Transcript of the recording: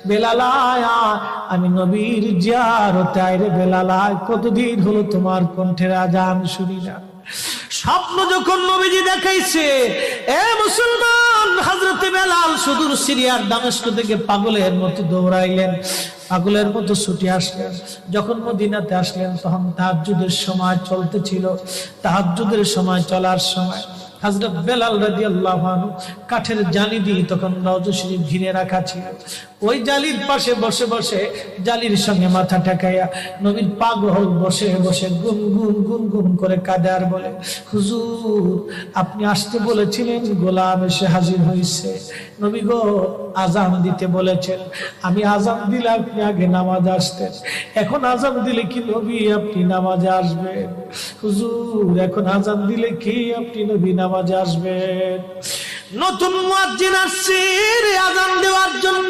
বেলাল আয়া, আমি নবীর জিয়ারতে আইরে বেলাল আয়, কতদিন হলো তোমার কণ্ঠের আজান শুনি না। স্বপ্ন যখন নবীজি দেখাইছে, এ মুসলমান, হযরতে বেলাল সুদূর সিরিয়ার দামেস্ক থেকে পাগলের মতো দৌড়াইলেন, পাগলের মতো ছুটে আসলেন। যখন মদিনাতে আসলেন তখন তাহাজ্জুদের সময় চলতেছিল। তাহাজ্জুদের সময় চলার সময় হযরত বেলাল রাদিয়াল্লাহু আনহু কাঠের জালি দিয়ে তখন রওজা শরীফ ঘিরে রাখা ছিল। ওই জালির পাশে বসে বসে জালির সঙ্গে মাথা ঠেকাইয়া নবীর পাগল বসে বসে গুনগুন গুনগুন করে কাঁদে আর বলে, হুজুর আপনি আসতে বলেছিলেন, গোলাম এসে হাজির হয়েছে। নবী গো, আজান দিতে বলেছেন, আমি আজান দিলে আপনি আগে নামাজ আসতেন, এখন আজান দিলে কি নবী আপনি নামাজে আসবেন? হুজুর এখন আজান দিলে কি আপনি নবী নামাজে আসবেন? নতুন মুয়াজ্জিন আসছে আজান দেওয়ার জন্য।